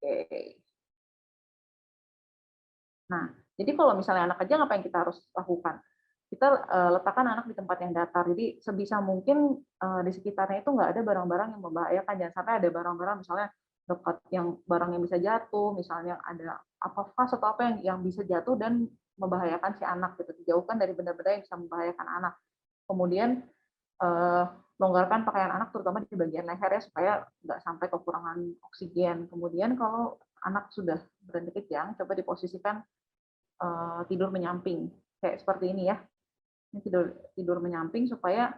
Oke. Nah, jadi kalau misalnya anak kejang, apa yang kita harus lakukan? Kita letakkan anak di tempat yang datar. Jadi sebisa mungkin di sekitarnya itu nggak ada barang-barang yang membahayakan. Jangan sampai ada barang-barang misalnya dekat yang barang yang bisa jatuh, misalnya ada apa vas atau apa yang bisa jatuh dan membahayakan si anak gitu. Dijauhkan dari benda-benda yang bisa membahayakan anak. Kemudian longgarkan pakaian anak terutama di bagian leher ya supaya nggak sampai kekurangan oksigen. Kemudian kalau anak sudah berhenti kejang, coba diposisikan tidur menyamping kayak seperti ini ya. Ini tidur menyamping supaya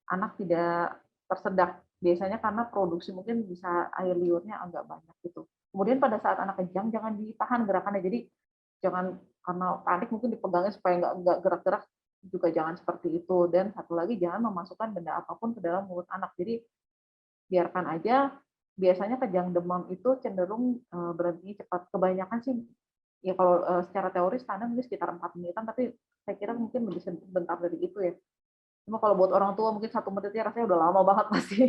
anak tidak tersedak. Biasanya karena produksi mungkin bisa air liurnya agak banyak gitu. Kemudian pada saat anak kejang jangan ditahan gerakannya. Jadi jangan karena panik mungkin dipegangnya supaya nggak gerak-gerak, juga jangan seperti itu. Dan satu lagi jangan memasukkan benda apapun ke dalam mulut anak. Jadi biarkan aja. Biasanya kejang demam itu cenderung berhenti cepat. Kebanyakan sih ya kalau secara teori standar mungkin sekitar 4 menitan, tapi saya kira mungkin lebih sebentar dari itu ya. Cuma kalau buat orang tua mungkin 1 menitnya rasanya udah lama banget pasti.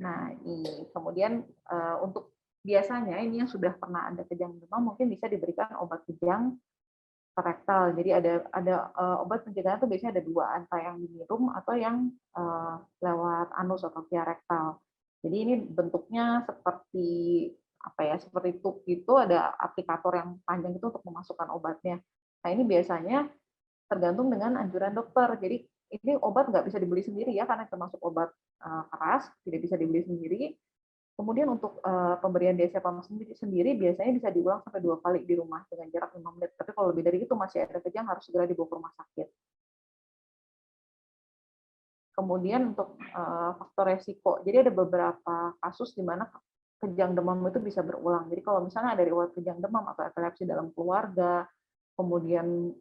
Nah, ini kemudian untuk biasanya ini yang sudah pernah ada kejang demam mungkin bisa diberikan obat kejang rektal. Jadi ada obat pencegahan itu biasanya ada dua, antara yang diminum atau yang lewat anus atau via rektal. Jadi ini bentuknya seperti apa ya, seperti tube gitu, ada aplikator yang panjang itu untuk memasukkan obatnya. Nah ini biasanya tergantung dengan anjuran dokter. Jadi ini obat nggak bisa dibeli sendiri ya, karena termasuk obat keras, tidak bisa dibeli sendiri. Kemudian untuk pemberian diazepam sendiri biasanya bisa diulang sampai 2 kali di rumah dengan jarak 5 menit. Tapi kalau lebih dari itu masih ada kejang, harus segera dibawa ke rumah sakit. Kemudian untuk faktor resiko, jadi ada beberapa kasus di mana kejang demam itu bisa berulang. Jadi kalau misalnya ada riwayat kejang demam atau epilepsi dalam keluarga, kemudian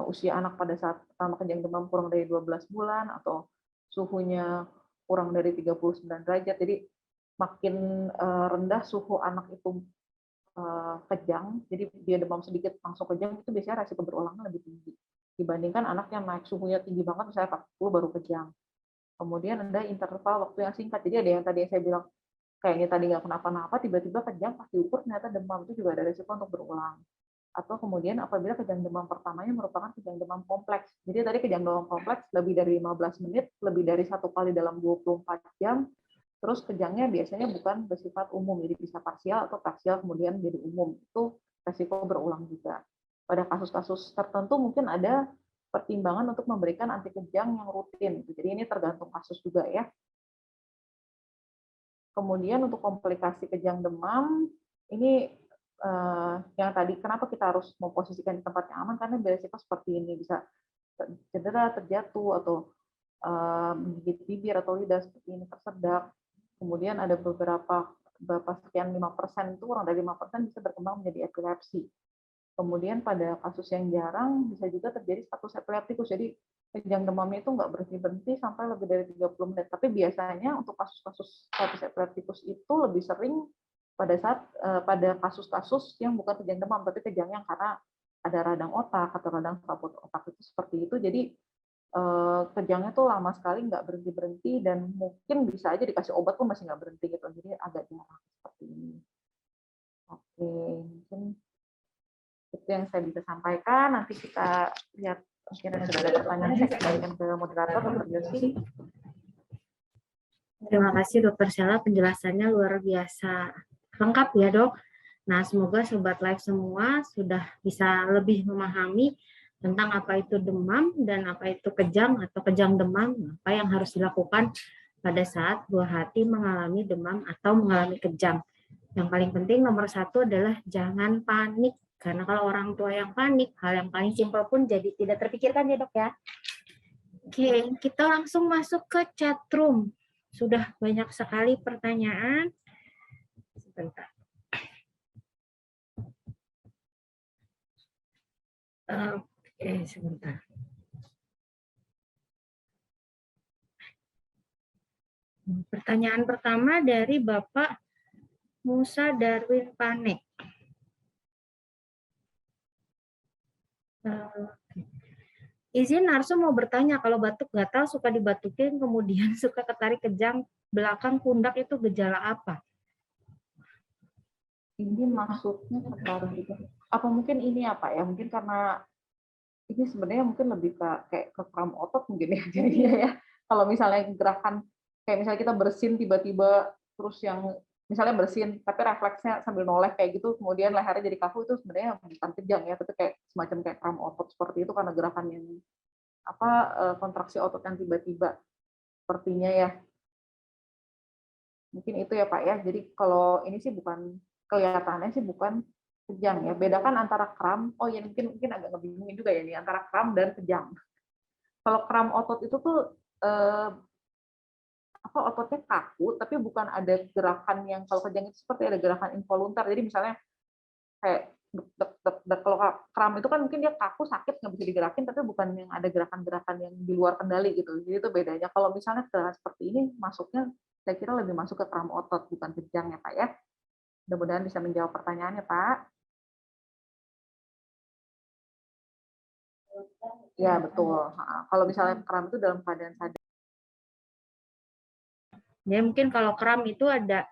usia anak pada saat pertama kejang demam kurang dari 12 bulan, atau suhunya kurang dari 39 derajat, jadi makin rendah suhu anak itu kejang, jadi dia demam sedikit langsung kejang, itu biasanya resiko berulangnya lebih tinggi dibandingkan anak yang naik suhunya tinggi banget, misalnya 40 baru kejang. Kemudian ada interval waktu yang singkat, jadi ada yang tadi saya bilang kayaknya tadi nggak kenapa-napa, tiba-tiba kejang, pas diukur ternyata demam, itu juga ada resiko untuk berulang. Atau kemudian apabila kejang demam pertamanya merupakan kejang demam kompleks. Jadi tadi kejang demam kompleks lebih dari 15 menit, lebih dari 1 kali dalam 24 jam, terus kejangnya biasanya bukan bersifat umum, jadi bisa parsial atau parsial kemudian jadi umum. Itu resiko berulang juga. Pada kasus-kasus tertentu mungkin ada pertimbangan untuk memberikan anti kejang yang rutin. Jadi ini tergantung kasus juga ya. Kemudian untuk komplikasi kejang demam, ini yang tadi kenapa kita harus memposisikan di tempat yang aman, karena beresiko seperti ini, bisa cedera, terjatuh, atau menggigit bibir atau lidah seperti ini, tersedak. Kemudian ada beberapa sekian 5%, itu kurang dari 5% bisa berkembang menjadi epilepsi. Kemudian pada kasus yang jarang bisa juga terjadi status epileptikus. Jadi kejang demamnya itu nggak berhenti-berhenti sampai lebih dari 30 menit. Tapi biasanya untuk kasus-kasus status epileptikus itu lebih sering pada kasus-kasus yang bukan kejang demam, tapi kejang yang karena ada radang otak atau radang kabut otak itu seperti itu. Jadi kejangnya tuh lama sekali nggak berhenti-berhenti, dan mungkin bisa aja dikasih obat pun masih nggak berhenti gitu. Jadi agak jarang seperti ini. Oke, mungkin itu yang saya bisa sampaikan. Nanti kita lihat mungkin sudah ada pertanyaan, saya kembalikan ke moderator, Dr. Yosi. Terima kasih Dr. Sheila, penjelasannya luar biasa lengkap ya dok. Nah semoga Sobat Live semua sudah bisa lebih memahami tentang apa itu demam dan apa itu kejang atau kejang demam, apa yang harus dilakukan pada saat buah hati mengalami demam atau mengalami kejang. Yang paling penting nomor 1 adalah jangan panik, karena kalau orang tua yang panik, hal yang paling simpel pun jadi tidak terpikirkan ya dok ya. Oke, kita langsung masuk ke chat room. Sudah banyak sekali pertanyaan. Sebentar. Oke, sebentar. Pertanyaan pertama dari Bapak Musa Darwin Panek. Izin Narso mau bertanya, kalau batuk gatal suka dibatukin kemudian suka ketarik kejang belakang pundak itu gejala apa? Ini maksudnya terbaru gitu. Apa mungkin ini apa ya? Mungkin karena ini sebenarnya mungkin lebih ke kayak ke kram otot mungkin ya jadinya ya. Kalau misalnya gerakan kayak misalnya kita bersin tiba-tiba terus yang misalnya bersin tapi refleksnya sambil noleh kayak gitu kemudian lehernya jadi kaku itu sebenarnya bukan kejang ya tapi kayak semacam kayak kram otot seperti itu karena gerakan yang apa kontraksi otot yang tiba-tiba sepertinya ya. Mungkin itu ya Pak ya. Jadi kalau ini sih bukan kelihatannya sih bukan kejang ya. Bedakan antara kram. Oh ya mungkin agak ngebingungin juga ya nih antara kram dan kejang. Kalau kram otot itu tuh apa ototnya kaku tapi bukan ada gerakan yang kalau kejang itu seperti ada gerakan involuntar. Jadi misalnya kayak kalau kram itu kan mungkin dia kaku sakit nggak bisa digerakin tapi bukan yang ada gerakan-gerakan yang di luar kendali gitu. Jadi itu bedanya. Kalau misalnya gerakan seperti ini masuknya saya kira lebih masuk ke kram otot bukan kejang ya Pak ya. Mudah-mudahan bisa menjawab pertanyaannya, Pak. Ya, betul. Kalau misalnya kram itu dalam keadaan sadar. Jadi mungkin kalau kram itu ada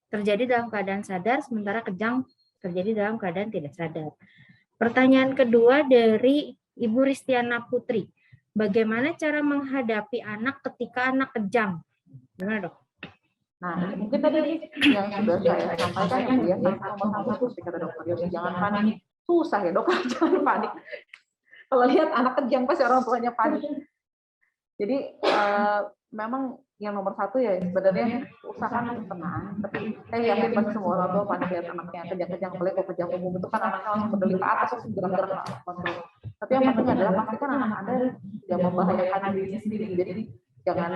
terjadi dalam keadaan sadar, sementara kejang terjadi dalam keadaan tidak sadar. Pertanyaan kedua dari Ibu Ristiana Putri. Bagaimana cara menghadapi anak ketika anak kejang? Gimana dok? Nah, ini mungkin tadi yang sudah saya sampaikan ya, Bu ya. Nomor satu seperti kata dokter Yosi, jangan panik. Susah ya dok, jangan panik. Kalau lihat anak kejang pasti orang tuanya panik. Jadi memang yang nomor satu ya sebenarnya usahakan untuk tenang. Tapi saya yakin pasti semua orang tua panik lihat anaknya kejang-kejang, apalagi kalau kejang umum itu kan anaknya langsung berdelik ke atas terus gerak-gerak nggak kontrol. Tapi yang penting adalah pastikan anak Anda tidak membahayakan dirinya sendiri. Jadi jangan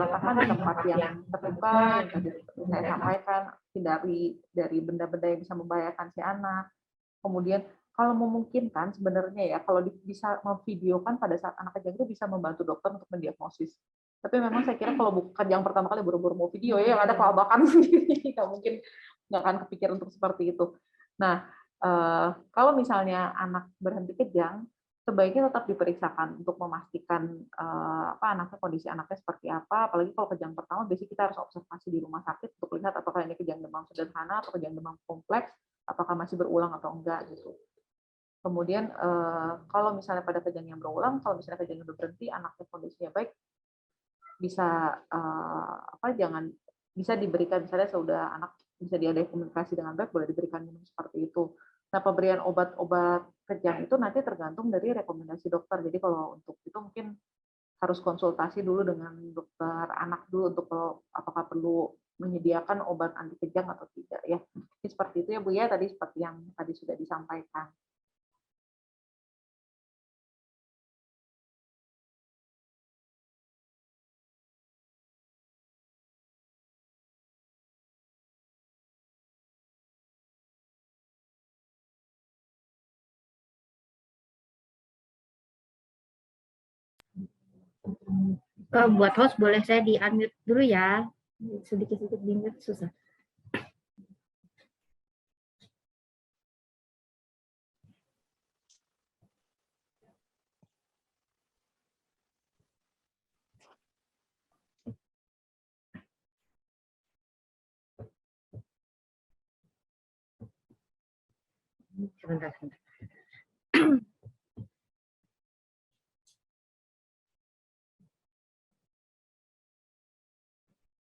letakkan di tempat yang terbuka yang tadi seperti saya sampaikan, hindari dari benda-benda yang bisa membahayakan si anak. Kemudian kalau memungkinkan sebenarnya ya kalau bisa memvideokan pada saat anak kejang itu bisa membantu dokter untuk mendiagnosis. Tapi memang saya kira kalau kejang pertama kali buru-buru mau video ya yang ada kelabakan sendiri, nggak mungkin nggak akan kepikiran untuk seperti itu. Nah, kalau misalnya anak berhenti kejang, sebaiknya tetap diperiksakan untuk memastikan apa anaknya kondisi anaknya seperti apa. Apalagi kalau kejang pertama, biasanya kita harus observasi di rumah sakit untuk lihat apakah ini kejang demam sederhana atau kejang demam kompleks, apakah masih berulang atau enggak gitu. Kemudian kalau misalnya pada kejang yang berulang, kalau misalnya kejang yang udah berhenti, anaknya kondisinya baik, bisa apa jangan bisa diberikan misalnya sudah anak bisa diadai komunikasi dengan baik, boleh diberikan minum seperti itu. Nah, pemberian obat-obat kejang itu nanti tergantung dari rekomendasi dokter. Jadi kalau untuk itu mungkin harus konsultasi dulu dengan dokter anak dulu untuk apakah perlu menyediakan obat anti kejang atau tidak ya. Jadi seperti itu ya Bu ya, tadi seperti yang tadi sudah disampaikan. Buat host boleh saya di unmute dulu ya. Sedikit-sedikit di mute susah. Sebentar.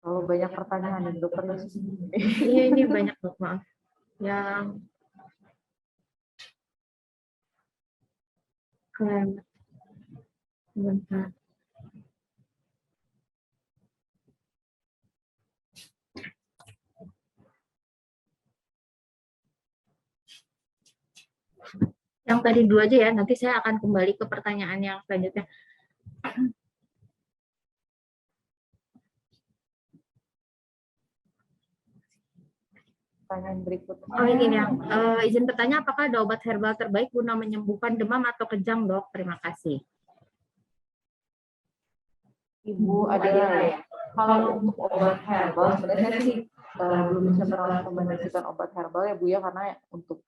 Kalau banyak pertanyaan nih dokter Yosi. Iya ini banyak dok, maaf. Yang keren. Sebentar. Yang tadi dua aja ya, nanti saya akan kembali ke pertanyaan yang selanjutnya. Pertanyaan berikutnya. Oh ini yang izin bertanya, apakah ada obat herbal terbaik guna menyembuhkan demam atau kejang dok? Terima kasih. Ibu ada ya. Kalau untuk obat herbal sebenarnya saya sih belum bisa merekomendasikan obat herbal ya Bu ya, karena untuk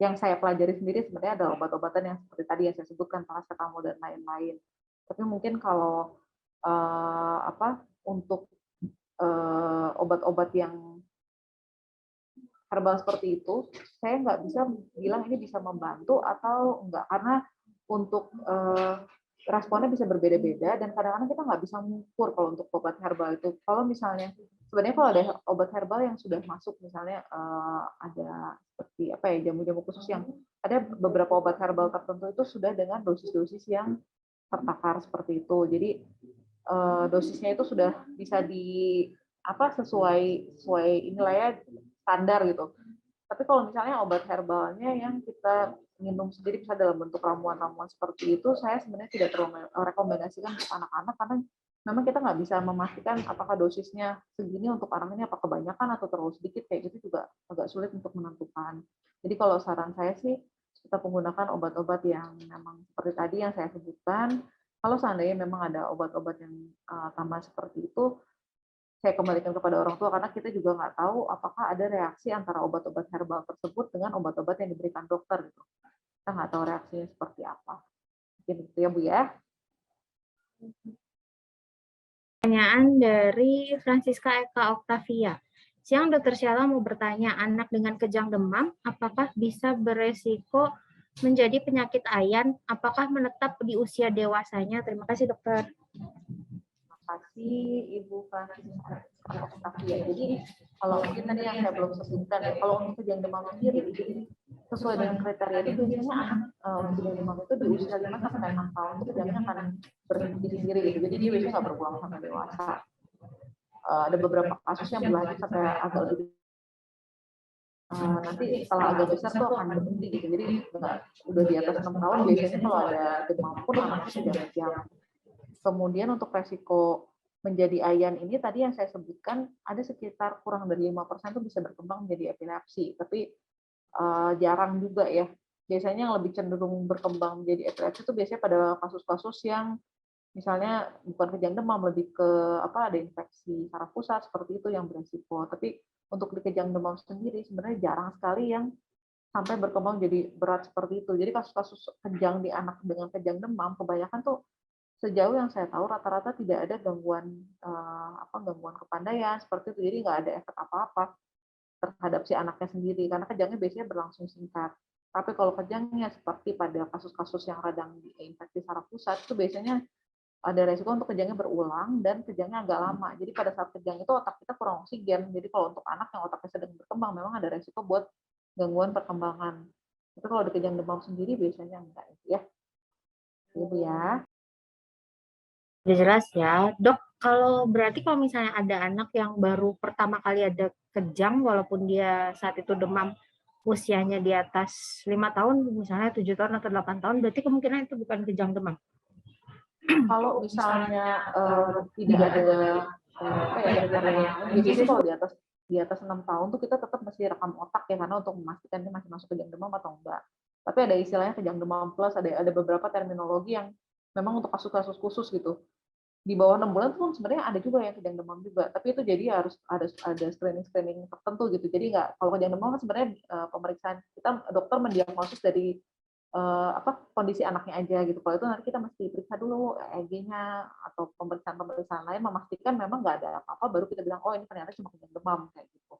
yang saya pelajari sendiri sebenarnya ada obat-obatan yang seperti tadi yang saya sebutkan paracetamol dan lain-lain. Tapi mungkin kalau apa untuk obat-obat yang herbal seperti itu, saya nggak bisa bilang ini bisa membantu atau enggak, karena untuk responnya bisa berbeda-beda dan kadang-kadang kita nggak bisa mengukur kalau untuk obat herbal itu. Kalau misalnya sebenarnya kalau ada obat herbal yang sudah masuk, misalnya ada seperti apa ya, jamu-jamu khusus yang ada beberapa obat herbal tertentu itu sudah dengan dosis-dosis yang tertakar seperti itu. Jadi dosisnya itu sudah bisa di apa sesuai inilah ya, standar gitu. Tapi kalau misalnya obat herbalnya yang kita minum sendiri bisa dalam bentuk ramuan-ramuan seperti itu, saya sebenarnya tidak terlalu rekomendasikan untuk anak-anak karena memang kita nggak bisa memastikan apakah dosisnya segini untuk anak ini apa kebanyakan atau terlalu sedikit, kayak gitu juga agak sulit untuk menentukan. Jadi kalau saran saya sih kita menggunakan obat-obat yang memang seperti tadi yang saya sebutkan. Kalau seandainya memang ada obat-obat yang tambah seperti itu, saya kembalikan kepada orang tua karena kita juga nggak tahu apakah ada reaksi antara obat-obat herbal tersebut dengan obat-obat yang diberikan dokter gitu. Kita nggak tahu reaksinya seperti apa. Mungkin itu ya Bu ya. Pertanyaan dari Francisca Eka Octavia. Siang Dokter Sheila mau bertanya, anak dengan kejang demam apakah bisa beresiko menjadi penyakit ayan? Apakah menetap di usia dewasanya? Terima kasih dokter. Kasih Ibu Francisca Octavia. Jadi kalau mungkin tadi yang saya belum sebutkan ya, kalau untuk kejang demam sendiri, jadi sesuai dengan kriteria itu biasanya anak kejang demam itu di usia 5 sampai 6 tahun itu kejangnya akan berhenti sendiri gitu. Jadi dia biasanya nggak berulang sampai dewasa. Ada beberapa kasus yang berlanjut sampai agak lebih nanti setelah agak besar tuh akan berhenti gitu. Jadi udah di atas 6 tahun biasanya kalau ada demam pun anaknya sudah kejang. Kemudian untuk resiko menjadi ayan ini tadi yang saya sebutkan ada sekitar kurang dari 5% itu bisa berkembang menjadi epilepsi, tapi jarang juga ya. Biasanya yang lebih cenderung berkembang menjadi epilepsi itu biasanya pada kasus-kasus yang misalnya bukan kejang demam, lebih ke apa, ada infeksi saraf pusat seperti itu yang beresiko. Tapi untuk di kejang demam sendiri sebenarnya jarang sekali yang sampai berkembang jadi berat seperti itu. Jadi kasus-kasus kejang di anak dengan kejang demam kebanyakan tuh sejauh yang saya tahu rata-rata tidak ada gangguan gangguan kepandaian seperti itu, jadi nggak ada efek apa-apa terhadap si anaknya sendiri karena kejangnya biasanya berlangsung singkat. Tapi kalau kejangnya seperti pada kasus-kasus yang radang infeksi saraf pusat itu biasanya ada resiko untuk kejangnya berulang dan kejangnya agak lama. Jadi pada saat kejang itu otak kita kurang oksigen. Jadi kalau untuk anak yang otaknya sedang berkembang memang ada resiko buat gangguan perkembangan. Tapi kalau di kejang demam sendiri biasanya enggak ya. Ibu ya. Jelas ya, dok. Kalau berarti kalau misalnya ada anak yang baru pertama kali ada kejang, walaupun dia saat itu demam usianya di atas 5 tahun, misalnya 7 tahun atau 8 tahun, berarti kemungkinan itu bukan kejang demam. Kalau misalnya tidak ada kriteria yang lain, biasanya kalau di atas 6 tahun tuh kita tetap mesti rekam otak ya karena untuk memastikan dia masih masuk kejang demam atau enggak. Tapi ada istilahnya kejang demam plus, ada beberapa terminologi yang memang untuk kasus-kasus khusus gitu. Di bawah 6 bulan tuh sebenarnya ada juga yang kejang demam juga, tapi itu jadi harus ada screening tertentu gitu. Jadi nggak, kalau kejang demam kan sebenarnya pemeriksaan kita dokter mendiagnosis dari kondisi anaknya aja gitu. Kalau itu nanti kita mesti periksa dulu EEG-nya atau pemeriksaan lain memastikan memang nggak ada apa-apa, baru kita bilang oh ini ternyata cuma kejang demam kayak gitu.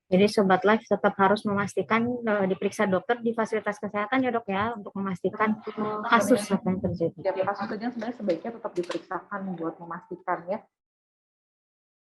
Jadi Sobat Life tetap harus memastikan diperiksa dokter di fasilitas kesehatan ya dok ya, untuk memastikan kasus apa yang terjadi. Setiap kasus kejang sebenarnya sebaiknya tetap diperiksakan buat memastikan ya